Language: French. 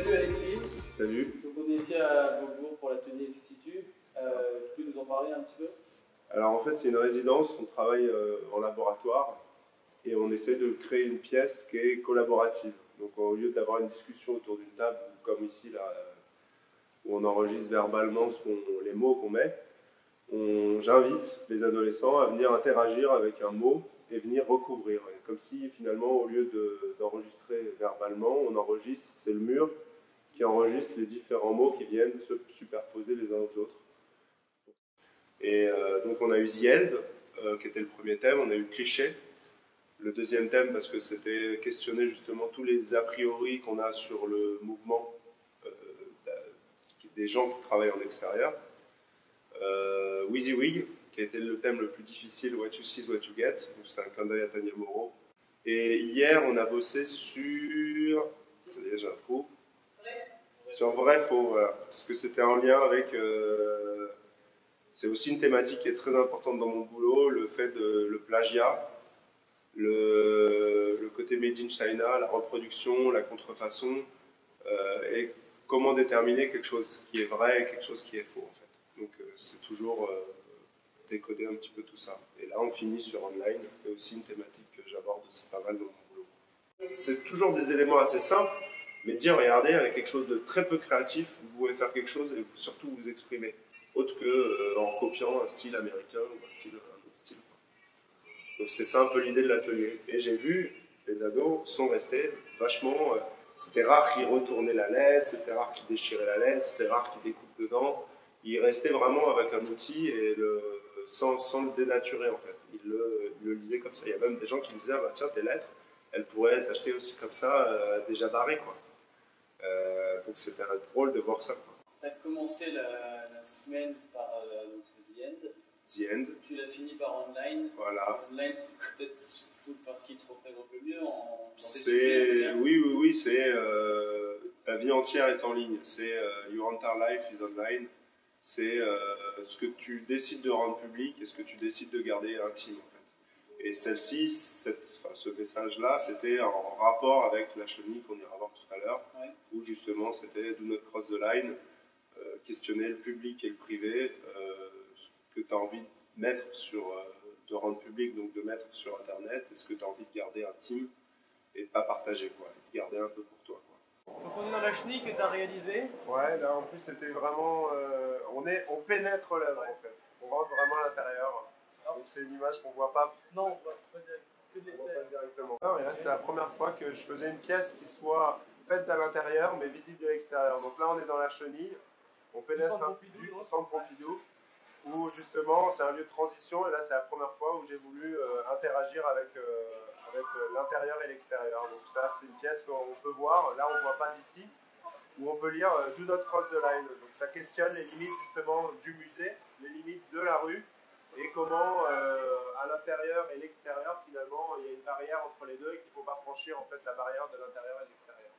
Salut Alexis. Salut. Donc on est ici à Beaubourg pour l'atelier Ex-Situ. Tu peux nous en parler un petit peu? Alors en fait c'est une résidence, on travaille en laboratoire et on essaie de créer une pièce qui est collaborative. Donc au lieu d'avoir une discussion autour d'une table, comme ici là, où on enregistre verbalement les mots qu'on met, j'invite les adolescents à venir interagir avec un mot et venir recouvrir. Et comme si finalement au lieu d'enregistrer verbalement, on enregistre, c'est le mur qui enregistre les différents mots qui viennent se superposer les uns aux autres. Et donc on a eu The End, qui était le premier thème, on a eu Cliché, le deuxième thème parce que c'était questionner justement tous les a priori qu'on a sur le mouvement des gens qui travaillent en extérieur. WYSIWYG, qui a été le thème le plus difficile, What You See is What You Get, donc c'était un clin d'œil à Tania Moreau. Et hier on a bossé sur, ça y est j'ai un trou, sur vrai faux, voilà, parce que c'était en lien avec... c'est aussi une thématique qui est très importante dans mon boulot, le fait de le plagiat, le côté made in China, la reproduction, la contrefaçon, et comment déterminer quelque chose qui est vrai et quelque chose qui est faux en fait. Donc c'est toujours décoder un petit peu tout ça. Et là on finit sur online, c'est aussi une thématique que j'aborde aussi pas mal dans mon boulot. C'est toujours des éléments assez simples, mais dire regardez avec quelque chose de très peu créatif, vous pouvez faire quelque chose et surtout vous exprimer. Autre que en copiant un style américain ou un autre style. Donc c'était ça un peu l'idée de l'atelier. Et j'ai vu, les ados sont restés vachement... c'était rare qu'ils retournaient la lettre, c'était rare qu'ils déchiraient la lettre, c'était rare qu'ils découpent dedans. Ils restaient vraiment avec un outil et sans le dénaturer en fait. Ils le lisaient comme ça. Il y a même des gens qui me disaient, ah, bah, tiens, tes lettres, elles pourraient être achetées aussi comme ça, déjà barrées, quoi. Donc c'était drôle de voir ça, quoi. Tu as commencé la semaine par donc, The End. The End. Tu l'as fini par online. Voilà. Online, c'est peut-être ce qui te représente le mieux dans tes sujets. Oui, c'est ta vie entière est en ligne. C'est Your entire life is online. C'est ce que tu décides de rendre public et ce que tu décides de garder intime, en fait. Et celle-ci, ce message-là, c'était en rapport avec la chenille qu'on ira voir tout à l'heure, ouais. Où justement c'était Do Not Cross the Line. Questionner le public et le privé, ce que tu as envie de mettre de rendre public, donc de mettre sur Internet, et ce que tu as envie de garder intime et de ne pas partager, quoi, de garder un peu pour toi, quoi. Donc on est dans la chenille que tu as réalisée. Ouais, là en plus c'était vraiment... on pénètre l'œuvre en fait, on rentre vraiment à l'intérieur, donc c'est une image qu'on ne voit pas. Non, on ne voit pas directement. Non, et là c'était la première fois que je faisais une pièce qui soit faite à l'intérieur mais visible de l'extérieur. Donc là on est dans la chenille. On pénètre au centre Pompidou, où justement c'est un lieu de transition, et là c'est la première fois où j'ai voulu interagir avec l'intérieur et l'extérieur. Donc ça c'est une pièce qu'on peut voir, là on ne voit pas d'ici, où on peut lire Do Not Cross the Line. Donc ça questionne les limites justement du musée, les limites de la rue, et comment à l'intérieur et l'extérieur finalement il y a une barrière entre les deux et qu'il ne faut pas franchir en fait la barrière de l'intérieur et de l'extérieur.